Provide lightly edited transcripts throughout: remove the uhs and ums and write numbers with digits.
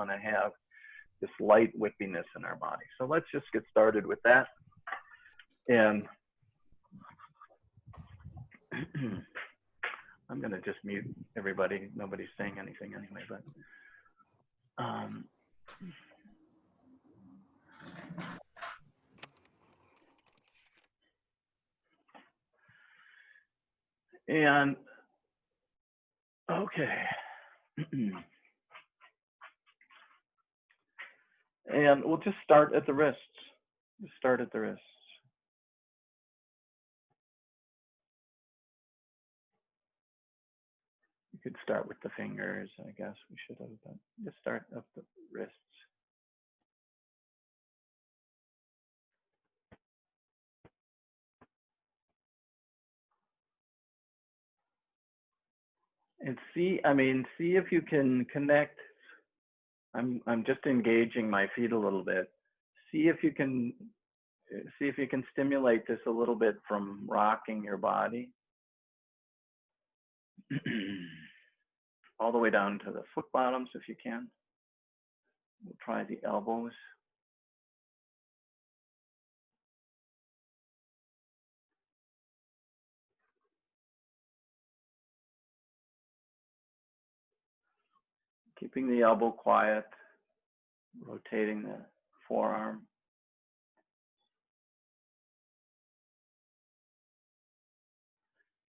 want to have this light whippiness in our body. So let's just get started with that. And I'm going to just mute everybody. Nobody's saying anything anyway, but and okay. And we'll just start at the wrists. Just start at the wrists. You could start with the fingers, I guess we should have, but just start at the wrists. And see if you can connect. I'm just engaging my feet a little bit. See if you can stimulate this a little bit from rocking your body. All the way down to the foot bottoms if you can. We'll try the elbows. Keeping the elbow quiet, rotating the forearm.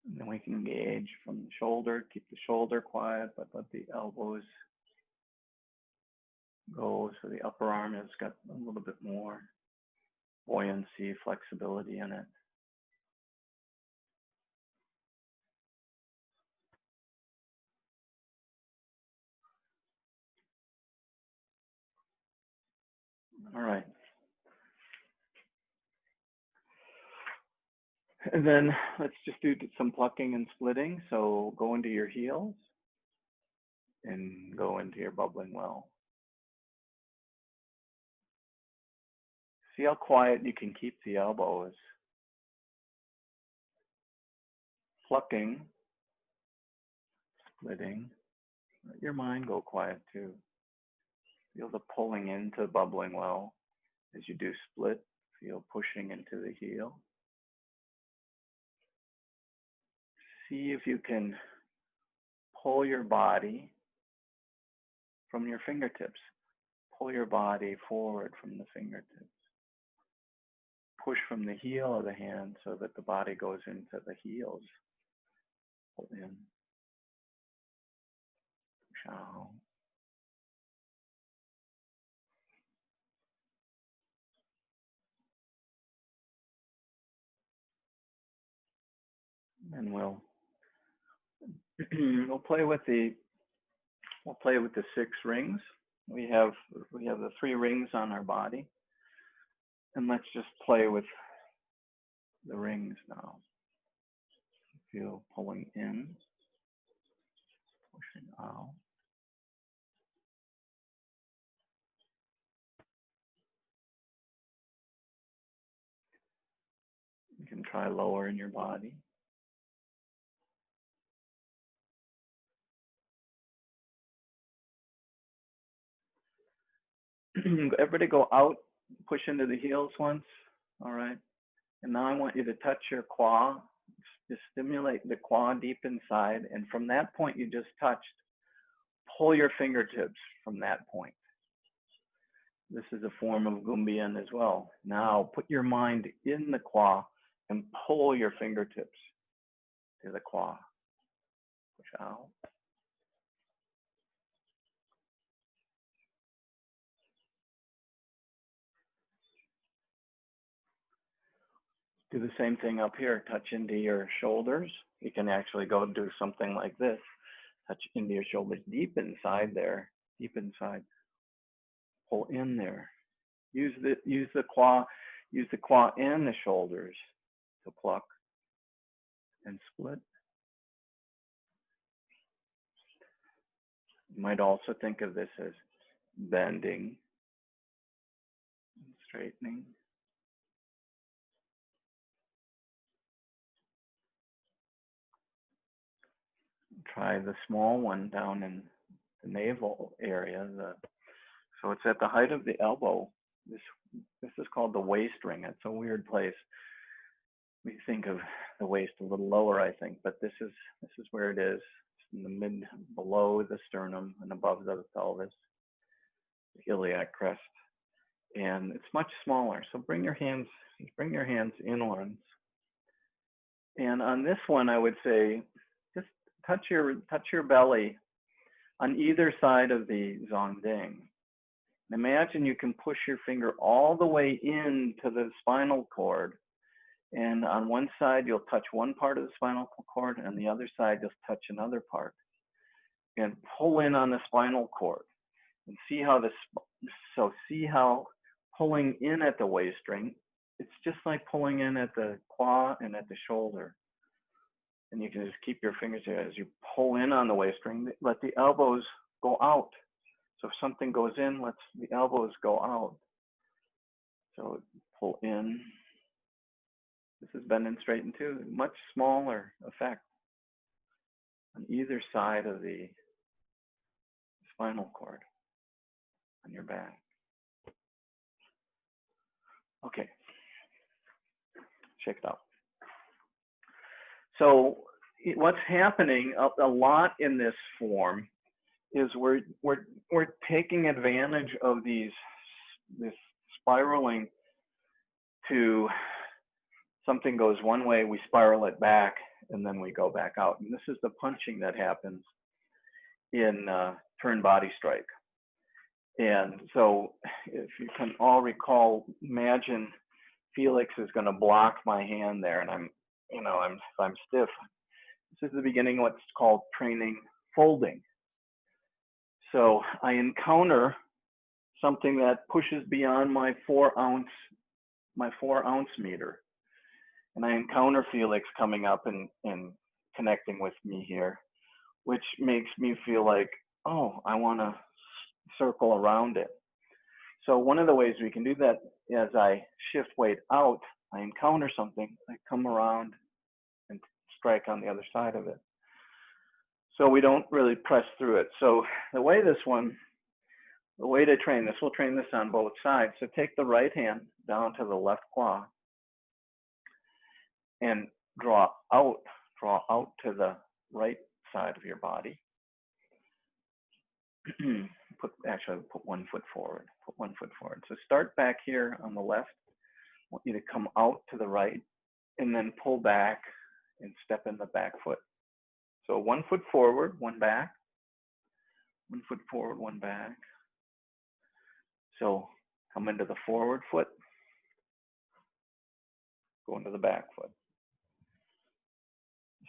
And then we can engage from the shoulder, keep the shoulder quiet, but let the elbows go so the upper arm has got a little bit more buoyancy, flexibility in it. All right. And then let's just do some plucking and splitting. So go into your heels and go into your bubbling well. See how quiet you can keep the elbows. Plucking, splitting. Let your mind go quiet too. Feel the pulling into bubbling well. As you do split, feel pushing into the heel. See if you can pull your body from your fingertips. Pull your body forward from the fingertips. Push from the heel of the hand so that the body goes into the heels. Pull in. Push out. And we'll play with the 6 rings. We have the 3 rings on our body, and let's just play with the rings now. Feel pulling in, pushing out. You can try lowering your body. Everybody go out, push into the heels once. All right. And now I want you to touch your quad, just stimulate the quad deep inside. And from that point you just touched, pull your fingertips from that point. This is a form of Gumbian as well. Now put your mind in the quad and pull your fingertips to the quad. Push out. Do the same thing up here. Touch into your shoulders. You can actually go do something like this. Touch into your shoulders, deep inside there, deep inside. Pull in there. Use the quad and the shoulders to pluck and split. You might also think of this as bending, and straightening. Try the small one down in the navel area, the So it's at the height of the elbow. This is called the waist ring. It's a weird place. We think of the waist a little lower, I think, but this is where it is. It's in the below the sternum and above the pelvis, the iliac crest, and it's much smaller. So bring your hands inwards. And on this one, I would say, just touch your belly on either side of the zongding. Imagine you can push your finger all the way into the spinal cord. And on one side, you'll touch one part of the spinal cord, and on the other side, you'll touch another part. And pull in on the spinal cord. And see how pulling in at the waist ring, it's just like pulling in at the quad and at the shoulder. And you can just keep your fingers there as you pull in on the waist ring, let the elbows go out. So if something goes in, let the elbows go out. So pull in. This is bend and straighten too. Much smaller effect on either side of the spinal cord on your back. Okay, check it out. So what's happening a lot in this form is we're taking advantage of this spiraling to something goes one way, we spiral it back, and then we go back out. And this is the punching that happens in turn body strike. And so if you can all recall, imagine Felix is going to block my hand there, and I'm stiff. This is the beginning of what's called training folding. So I encounter something that pushes beyond my 4 ounce meter. And I encounter Felix coming up and connecting with me here, which makes me feel like, oh, I want to circle around it. So one of the ways we can do that, as I shift weight out, I encounter something, I come around and strike on the other side of it. So we don't really press through it. So the way to train this, we'll train this on both sides. So take the right hand down to the left claw and draw out to the right side of your body. Actually, put 1 foot forward. So start back here on the left. I want you to come out to the right and then pull back and step in the back foot. So 1 foot forward, 1 back. 1 foot forward, 1 back. So come into the forward foot, go into the back foot.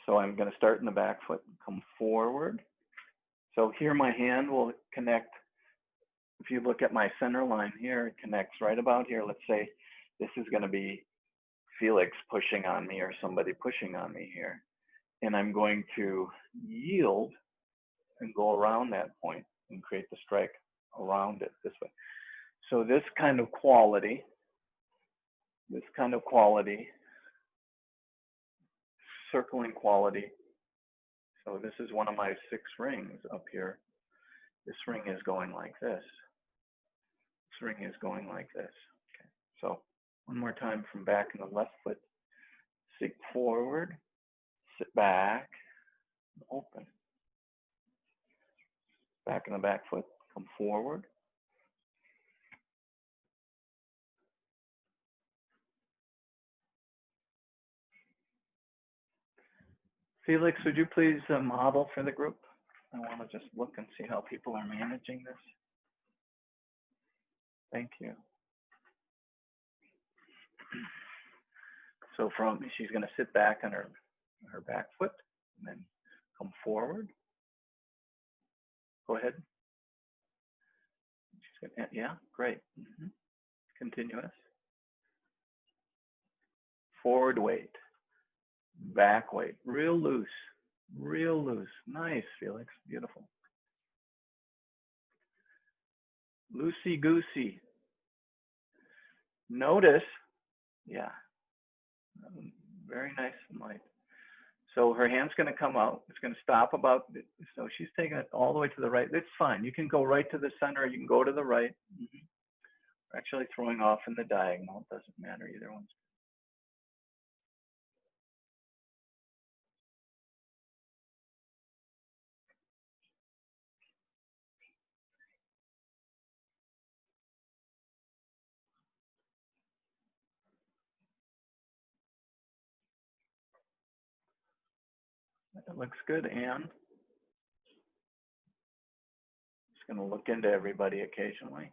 So I'm going to start in the back foot, come forward. So here my hand will connect. If you look at my center line here, it connects right about here. Let's say this is going to be Felix pushing on me or somebody pushing on me here. And I'm going to yield and go around that point and create the strike around it this way. So this kind of quality, circling quality. So this is one of my 6 rings up here. This ring is going like this. This ring is going like this. Okay. So one more time from back in the left foot. Sit forward, sit back, open. Back in the back foot, come forward. Felix, would you please model for the group? I want to just look and see how people are managing this. Thank you. So she's going to sit back on her back foot and then come forward. Go ahead. She's going to, yeah, great. Continuous. Forward weight. Back weight. Real loose. Real loose. Nice, Felix. Beautiful. Loosey-goosey. Notice, yeah. Very nice and light. So her hand's going to come out. It's going to stop about, so she's taking it all the way to the right. It's fine. You can go right to the center. You can go to the right. We're actually throwing off in the diagonal. It doesn't matter. Either one's. It looks good, Anne. Just going to look into everybody occasionally.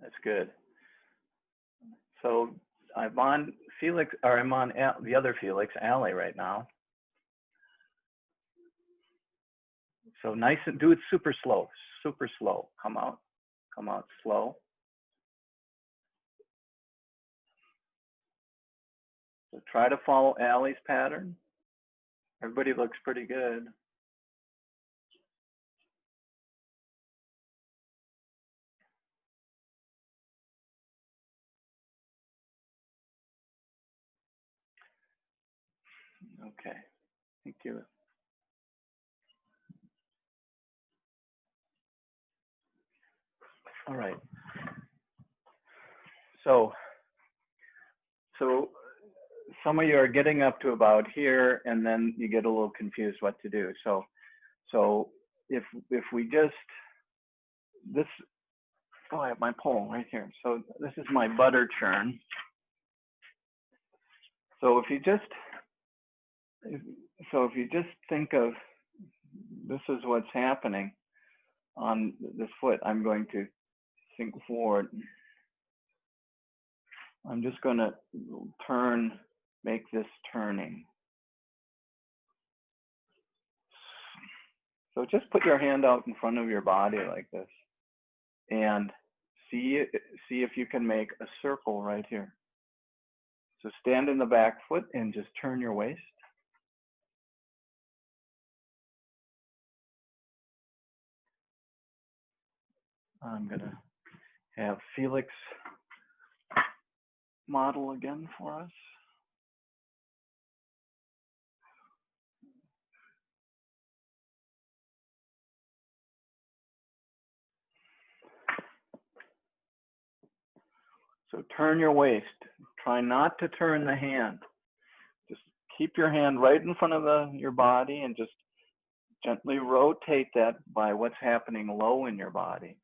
That's good. So I'm on Felix, or I'm on the other Felix, Allie, right now. So nice and do it super slow, super slow. Come out slow. So try to follow Allie's pattern. Everybody looks pretty good. Okay, thank you. All right. So some of you are getting up to about here, and then you get a little confused what to do. So if we just this, oh, I have my pole right here. So this is my butter churn. So if you just think of this is what's happening on this foot, I'm going to sink forward. I'm just going to make this turning. So just put your hand out in front of your body like this and see if you can make a circle right here. So stand in the back foot and just turn your waist. I'm going to have Felix model again for us. So turn your waist. Try not to turn the hand. Just keep your hand right in front of your body and just gently rotate that by what's happening low in your body.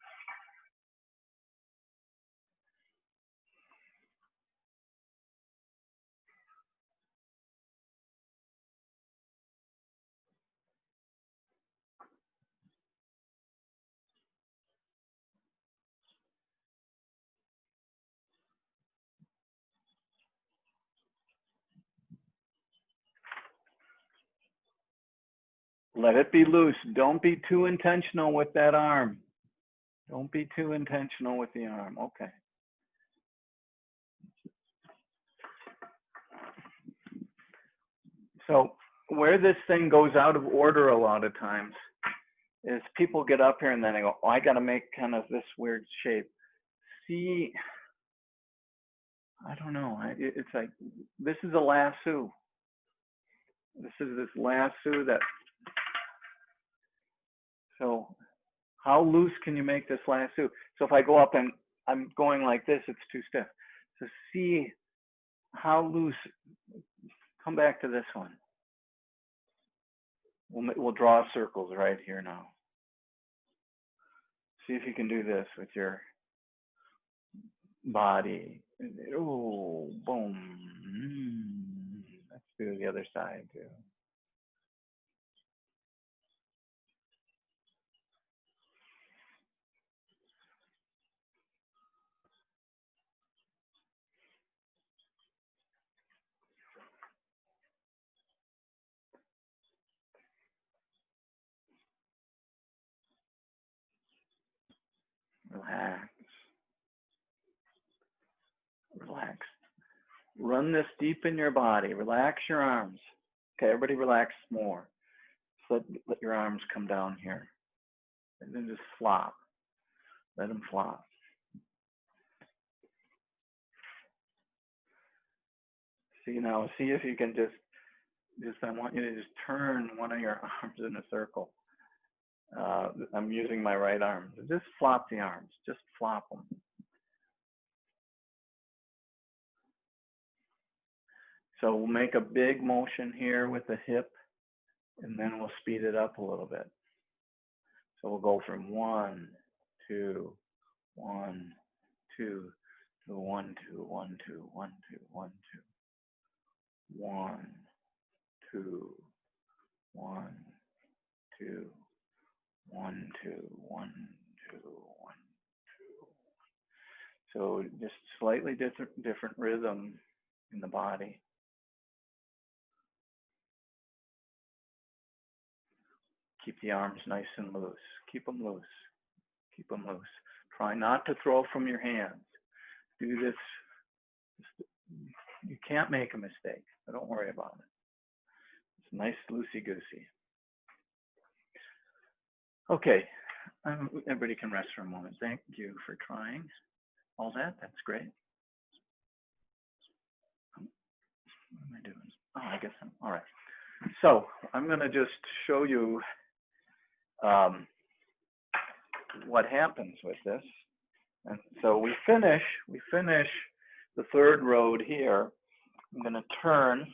Let it be loose. Don't be too intentional with that arm. Don't be too intentional with the arm. Okay. So where this thing goes out of order a lot of times is people get up here and then they go, oh, I got to make kind of this weird shape. See, I don't know. It's like, this is a lasso. This is this lasso that, so how loose can you make this lasso? So if I go up and I'm going like this, it's too stiff. So see how loose, come back to this one. We'll draw circles right here now. See if you can do this with your body. Oh, boom. Let's do the other side too. Run this deep in your body. Relax your arms. Okay, everybody relax more. So let your arms come down here. And then just flop. Let them flop. See now, see if you can just I want you to just turn one of your arms in a circle. I'm using my right arm. Just flop the arms. Just flop them. So we'll make a big motion here with the hip, and then we'll speed it up a little bit. So we'll go from 1, 2, 1, 2, to 1, 2, 1, 2, 1, 2, 1, 2, 1, 2, 1, 2, 1, 2, 1, 2, 1, 2. So just slightly different rhythm in the body. Keep the arms nice and loose. Keep them loose. Keep them loose. Try not to throw from your hands. Do this. You can't make a mistake, so don't worry about it. It's nice loosey-goosey. Okay, everybody can rest for a moment. Thank you for trying all that. That's great. What am I doing? Oh, I guess I'm all right. So I'm going to just show you what happens with this. And so we finish the third road here. I'm going to turn.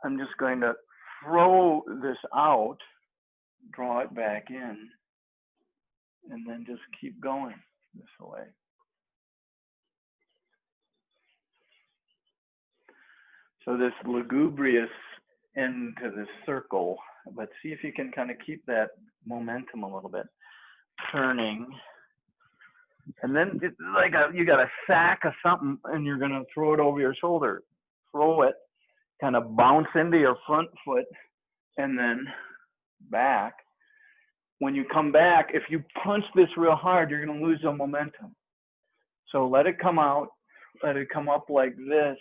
I'm just going to throw this out, draw it back in, and then just keep going this way. So this lugubrious end to this circle, but see if you can kind of keep that momentum a little bit. Turning, and then it's like you got a sack of something, and you're going to throw it over your shoulder. Throw it, kind of bounce into your front foot, and then back. When you come back, if you punch this real hard, you're going to lose the momentum. So let it come out, let it come up like this,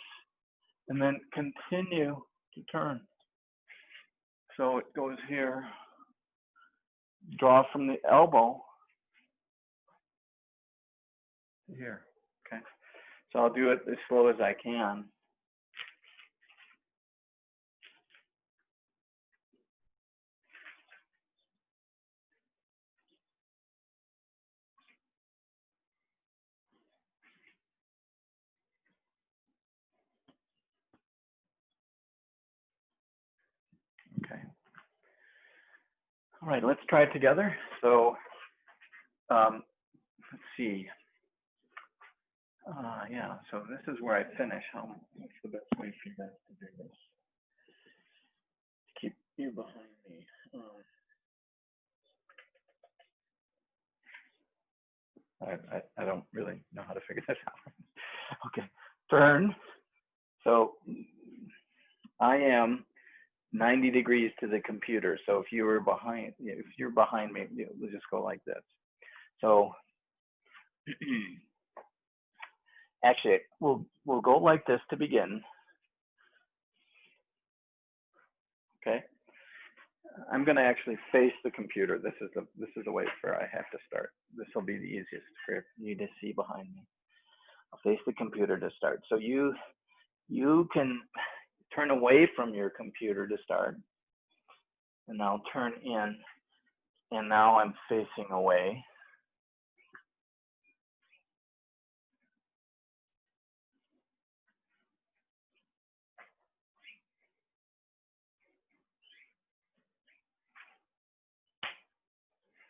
and then continue to turn. So it goes here. Draw from the elbow to here. Okay. So I'll do it as slow as I can. Okay. All right, let's try it together. So let's see. Yeah, so this is where I finish. What's the best way for you guys to do this? Keep you behind me. I don't really know how to figure this out. Okay, turn. So I am 90 degrees to the computer. So if you're behind me, we'll just go like this. So actually, we'll go like this to begin. Okay. I'm going to actually face the computer. This is the way where I have to start. This will be the easiest for you to see behind me. I'll face the computer to start. So you can turn away from your computer to start, and I'll turn in, and now I'm facing away.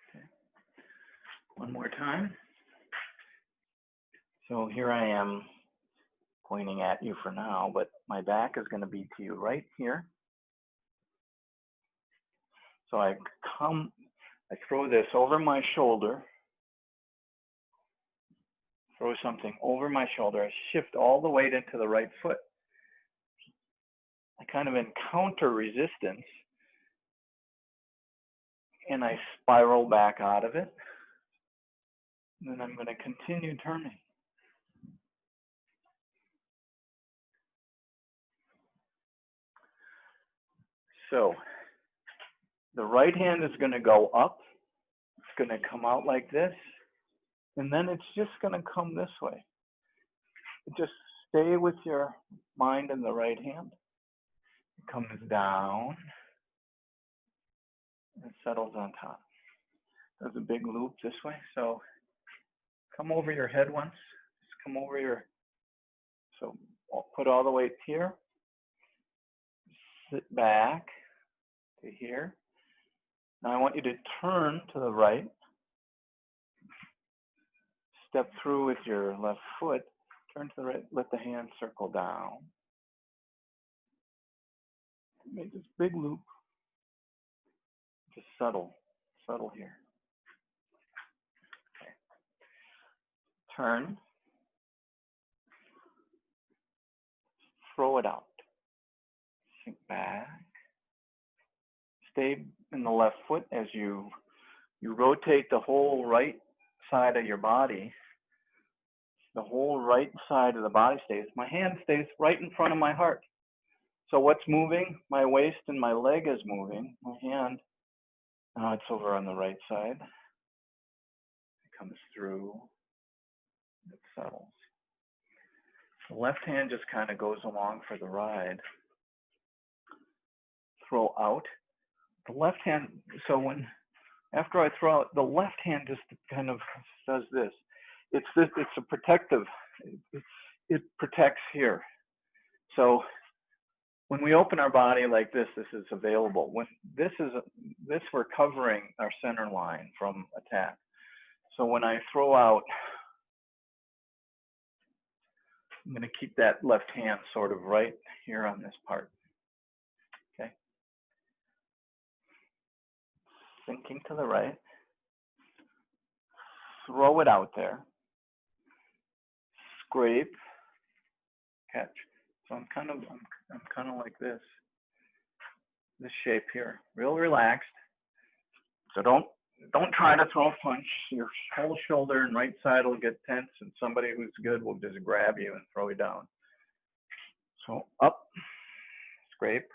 Okay. One more time. So here I am pointing at you for now, but my back is going to be to you right here. So I throw this over my shoulder, throw something over my shoulder, I shift all the weight into the right foot. I kind of encounter resistance, and I spiral back out of it. And then I'm going to continue turning. So the right hand is going to go up. It's going to come out like this. And then it's just going to come this way. Just stay with your mind in the right hand. It comes down and settles on top. Does a big loop this way. So come over your head once. Just come over your, so I'll put all the weight here. Sit back to here. Now I want you to turn to the right. Step through with your left foot. Turn to the right. Let the hand circle down. Make this big loop. Just subtle here. Okay. Turn. Throw it out. Sink back. Stay in the left foot as you rotate the whole right side of your body. The whole right side of the body stays. My hand stays right in front of my heart. So what's moving? My waist and my leg is moving. My hand, now it's over on the right side. It comes through. It settles. The left hand just kind of goes along for the ride. Throw out. The left hand, so after I throw out, the left hand just kind of does this. It's a protective, it protects here. So when we open our body like this is available. When this we're covering our center line from attack. So when I throw out, I'm going to keep that left hand sort of right here on this part. Okay. Sinking to the right. Throw it out there. Scrape. Catch. So I'm kind of like this shape here, real relaxed. So don't try to throw a punch. Your whole shoulder and right side will get tense, and somebody who's good will just grab you and throw you down. So up, scrape,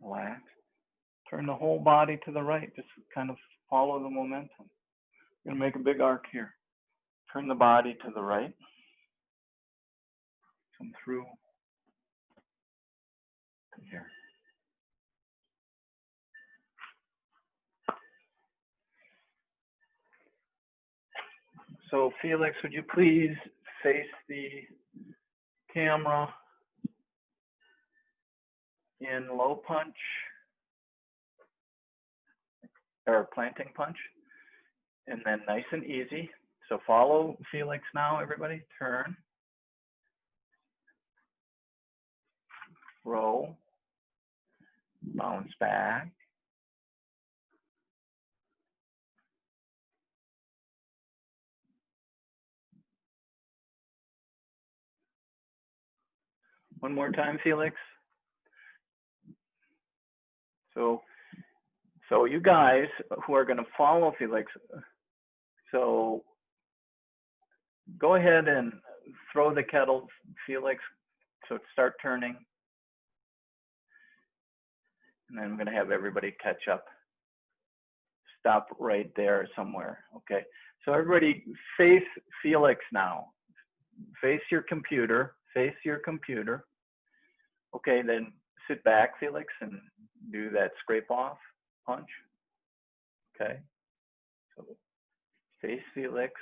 relax. Turn the whole body to the right. Just kind of follow the momentum. I'm gonna make a big arc here. Turn the body to the right. Come through to here. So Felix, would you please face the camera in low punch or planting punch, and then nice and easy. So follow Felix now, everybody. Turn, roll, bounce back. One more time, Felix. So you guys who are going to follow Felix, so go ahead and throw the kettle, Felix, so start turning. And then I'm going to have everybody catch up. Stop right there somewhere, okay? So everybody face Felix now. Face your computer, face your computer. Okay, then sit back, Felix, and do that scrape off punch. Okay, so face Felix.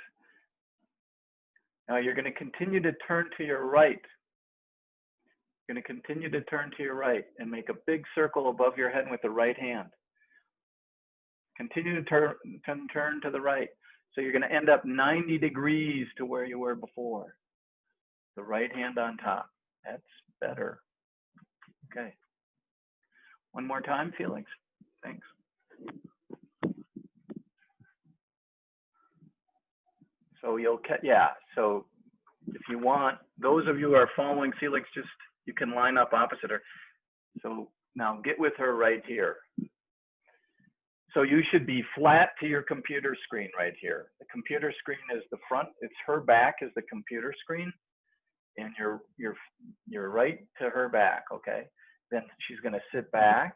Now you're going to continue to turn to your right. You're going to continue to turn to your right and make a big circle above your head with the right hand. Continue to turn to the right. So you're going to end up 90 degrees to where you were before. The right hand on top. That's better. Okay. One more time, Felix. Thanks. So you'll catch, yeah. So if you want, those of you who are following Felix, just you can line up opposite her. So now get with her right here. So you should be flat to your computer screen right here. The computer screen is the front. It's her back is the computer screen, and you're right to her back. Okay. Then she's going to sit back.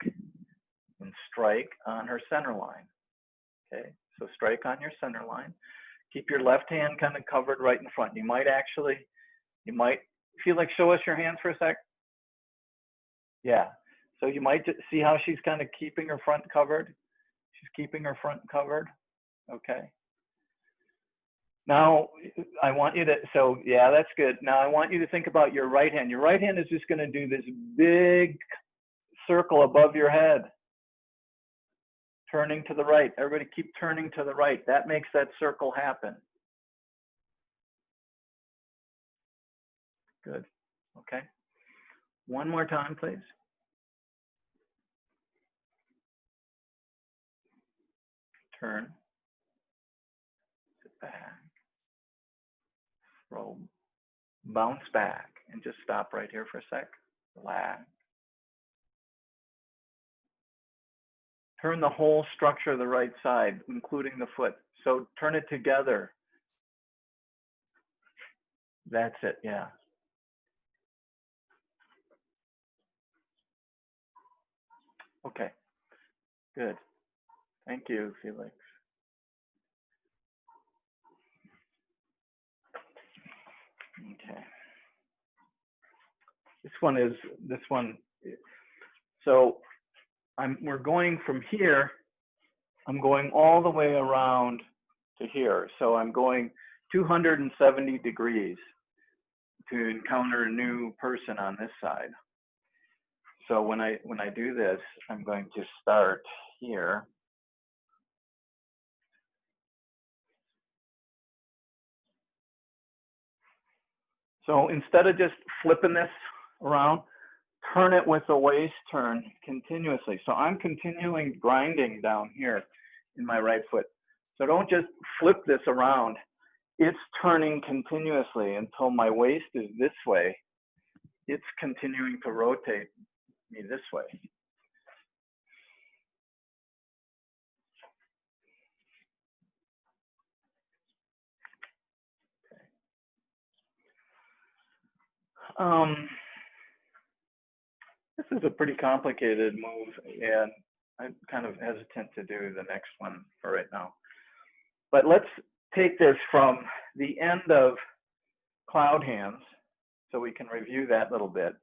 strike on her center line. Okay, so strike on your center line. Keep your left hand kind of covered right in front. You might feel like, show us your hands for a sec. Yeah, so you might see how she's kind of keeping her front covered. She's keeping her front covered. Okay. Now, I want you to, so yeah, that's good. Now I want you to think about your right hand. Your right hand is just going to do this big circle above your head. Turning to the right. Everybody keep turning to the right. That makes that circle happen. Good. Okay. One more time, please. Turn. Sit back. Roll. Bounce back. And just stop right here for a sec. Relax. Turn the whole structure of the right side, including the foot. So turn it together. That's it, yeah. Okay, good. Thank you, Felix. Okay. This one. So we're going from here, I'm going all the way around to here. So I'm going 270 degrees to encounter a new person on this side. So when I do this, I'm going to start here. So instead of just flipping this around, turn it with the waist turn continuously. So I'm continuing grinding down here in my right foot. So don't just flip this around. It's turning continuously until my waist is this way. It's continuing to rotate me this way. This is a pretty complicated move, and I'm kind of hesitant to do the next one for right now. But let's take this from the end of cloud hands so we can review that a little bit.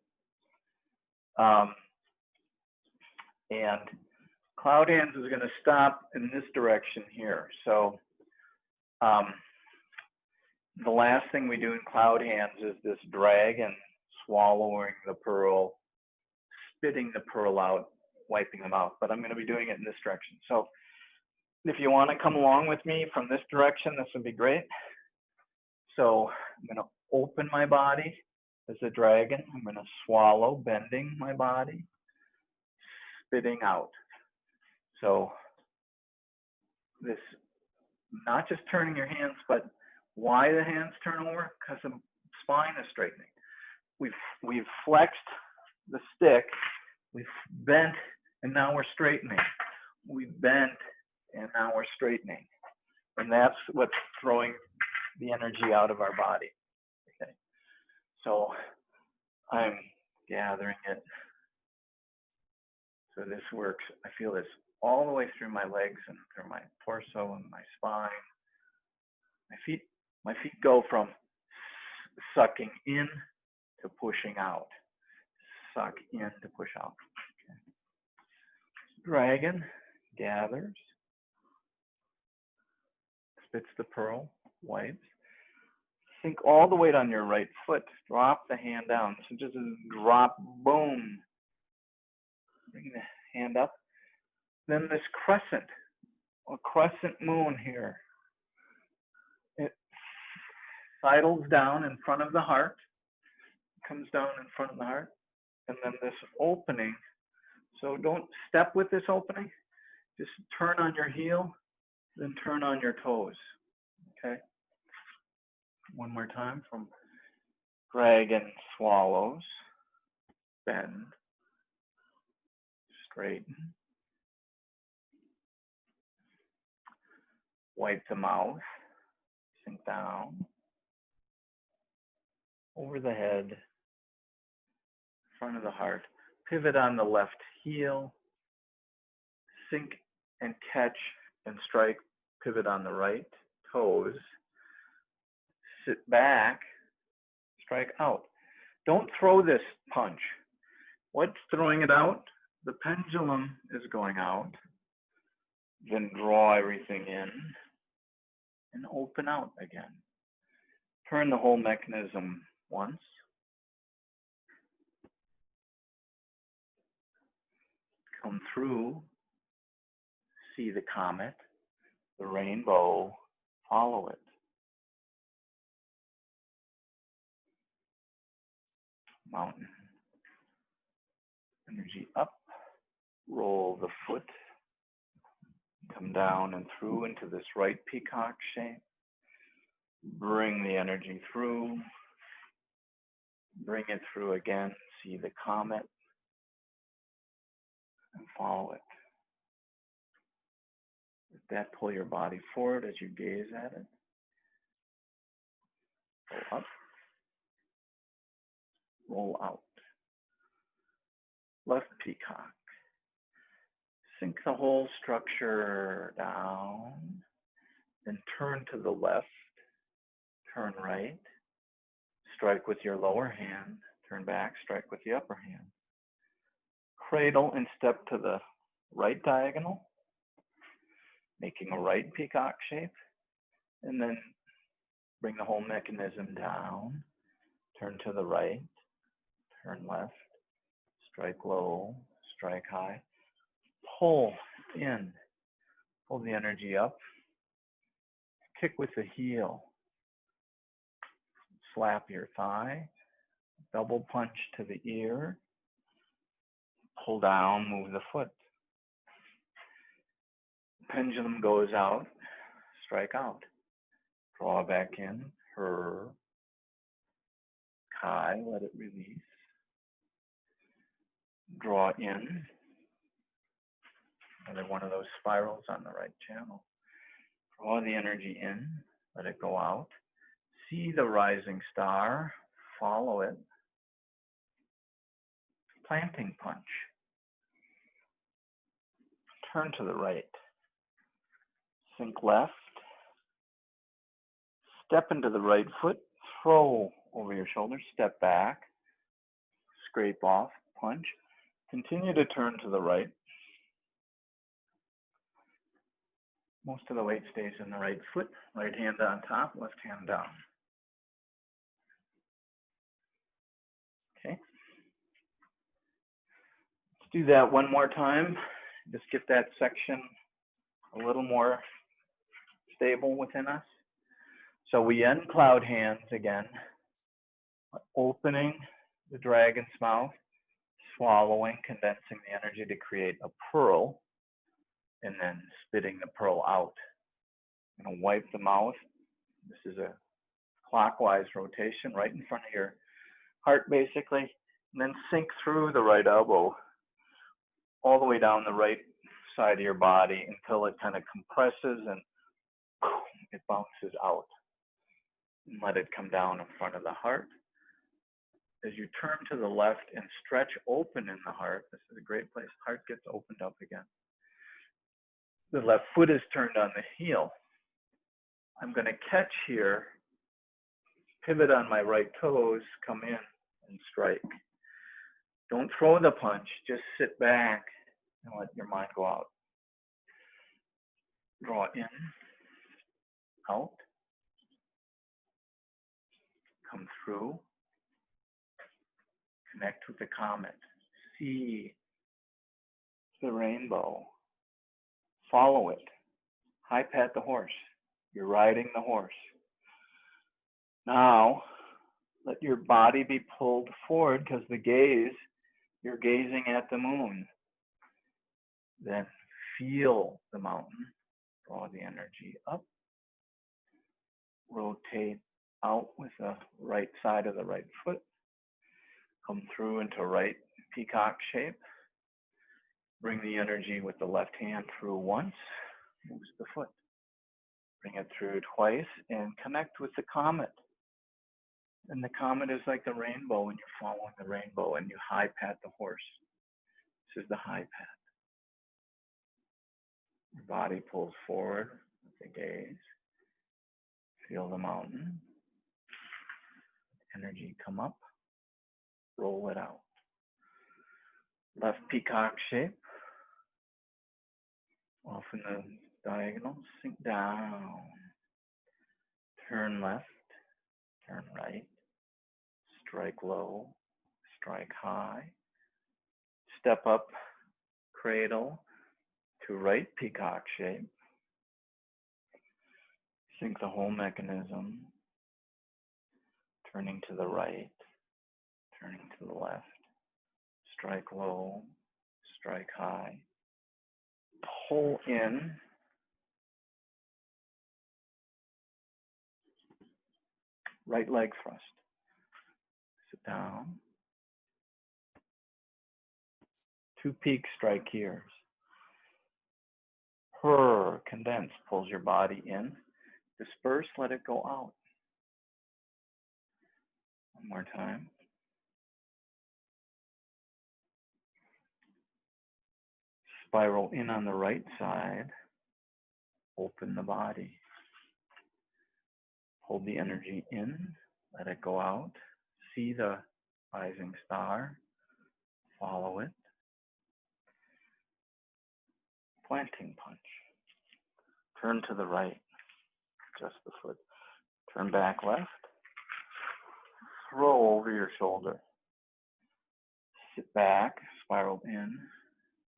And cloud hands is going to stop in this direction here. So the last thing we do in cloud hands is this drag and swallowing the pearl, spitting the pearl out, wiping them out. But I'm going to be doing it in this direction. So if you want to come along with me from this direction, this would be great. So I'm going to open my body as a dragon. I'm going to swallow, bending my body, spitting out. So this, not just turning your hands, but why the hands turn over? Because the spine is straightening. We've flexed the stick, we've bent, and now we're straightening. We've bent, and now we're straightening. And that's what's throwing the energy out of our body. Okay. So I'm gathering it. So this works. I feel this all the way through my legs and through my torso and my spine. My feet go from sucking in to pushing out. Suck in to push out. Okay. Dragon gathers, spits the pearl, wipes. Sink all the weight on your right foot. Drop the hand down. So just drop, boom. Bring the hand up. Then this crescent, a crescent moon here. It sidles down in front of the heart, comes down in front of the heart, and then this opening. So don't step with this opening. Just turn on your heel, then turn on your toes. Okay. One more time from dragon swallows, bend, straighten, wipe the mouth, sink down, over the head, front of the heart, pivot on the left heel, sink and catch and strike, pivot on the right toes, sit back, strike out. Don't throw this punch. What's throwing it out? The pendulum is going out. Then draw everything in and open out again. Turn the whole mechanism once. Come through, see the comet, the rainbow, follow it. Mountain. Energy up, roll the foot, come down and through into this right peacock shape. Bring the energy through, bring it through again, see the comet, and follow it. With that, pull your body forward as you gaze at it. Roll up, roll out. Left peacock. Sink the whole structure down, then turn to the left, turn right, strike with your lower hand, turn back, strike with the upper hand. Cradle and step to the right diagonal, making a right peacock shape, and then bring the whole mechanism down, turn to the right, turn left, strike low, strike high, pull in, pull the energy up, kick with the heel, slap your thigh, double punch to the ear, pull down, move the foot. Pendulum goes out, strike out, draw back in, her, kai, let it release, draw in, another one of those spirals on the right channel. Draw the energy in, let it go out. See the rising star, follow it. Planting punch. Turn to the right. Sink left. Step into the right foot, throw over your shoulder, step back, scrape off, punch. Continue to turn to the right. Most of the weight stays in the right foot, right hand on top, left hand down. Okay. Let's do that one more time. Just get that section a little more stable within us. So we end cloud hands again, opening the dragon's mouth, swallowing, condensing the energy to create a pearl, and then spitting the pearl out. I'm going to wipe the mouth. This is a clockwise rotation right in front of your heart, basically, and then sink through the right elbow all the way down the right side of your body until it kind of compresses and it bounces out. And let it come down in front of the heart. As you turn to the left and stretch open in the heart, this is a great place. Heart gets opened up again. The left foot is turned on the heel. I'm going to catch here, pivot on my right toes, come in and strike. Don't throw the punch, just sit back and let your mind go out. Draw in, out, come through, connect with the comet, see the rainbow, follow it, high pat the horse. You're riding the horse. Now, let your body be pulled forward because the gaze, you're gazing at the moon. Then feel the mountain, draw the energy up, rotate out with the right side of the right foot, come through into right peacock shape, bring the energy with the left hand through once, moves the foot. Bring it through twice and connect with the comet. And the comet is like the rainbow and you're following the rainbow and you high pat the horse. This is the high pat. Your body pulls forward with the gaze. Feel the mountain. Energy come up. Roll it out. Left peacock shape. Off in the diagonal. Sink down. Turn left. Turn right. Strike low. Strike high. Step up. Cradle to right peacock shape. Sync the whole mechanism. Turning to the right. Turning to the left. Strike low. Strike high. Pull in. Right leg thrust. Sit down. Two peaks strike ears. Purr, condense, pulls your body in. Disperse, let it go out. One more time. Spiral in on the right side. Open the body. Hold the energy in. Let it go out. See the rising star. Follow it. Planting punch. Turn to the right. Just the foot. Turn back left. Throw over your shoulder. Sit back. Spiral in.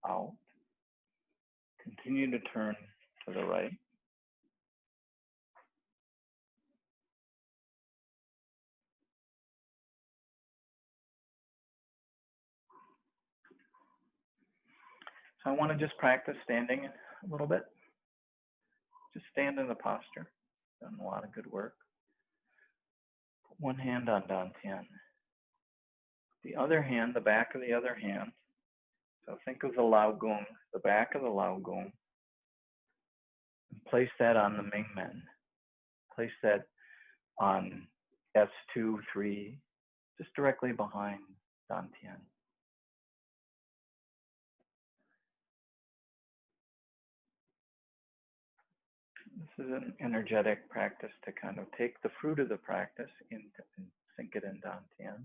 Out. Continue to turn to the right. So I want to just practice standing a little bit. Just stand in the posture. Done a lot of good work. Put one hand on dantian. The other hand, the back of the other hand. So think of the lao gung, the back of the lao gung. And place that on the mingmen. Place that on S2, 3, just directly behind dantian. This is an energetic practice to kind of take the fruit of the practice and sink it in dantian.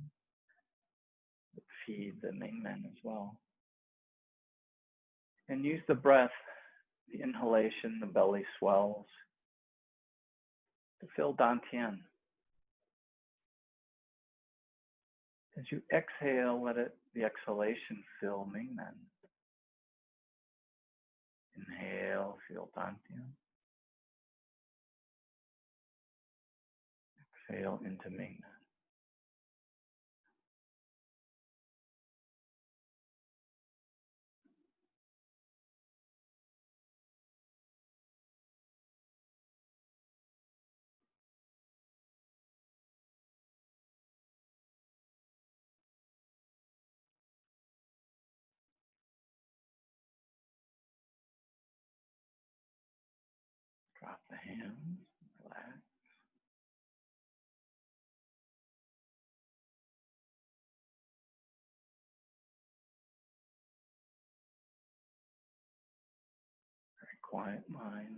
Feed the mingmen as well. And use the breath, the inhalation, the belly swells, to fill dantian. As you exhale, let it, the exhalation fill mingmen. Inhale, feel dantian. Exhale into mingmen. Drop the hands, relax. Very quiet mind.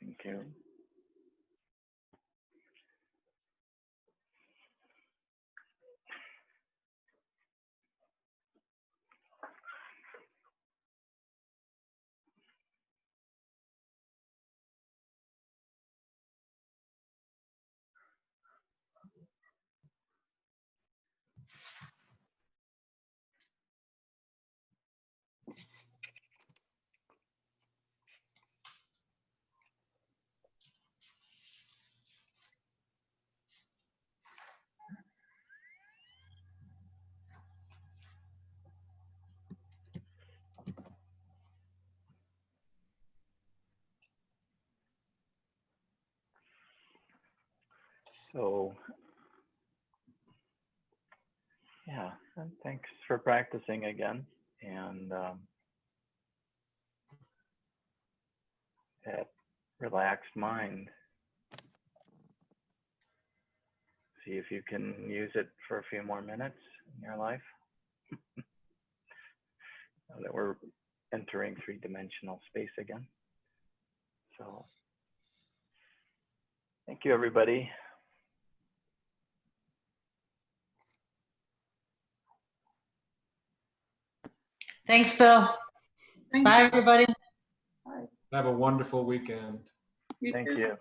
Thank you. So, yeah, and thanks for practicing again. And that relaxed mind, see if you can use it for a few more minutes in your life. Now that we're entering three-dimensional space again. So, thank you, everybody. Thanks, Phil. Bye, everybody. Have a wonderful weekend. Thank you.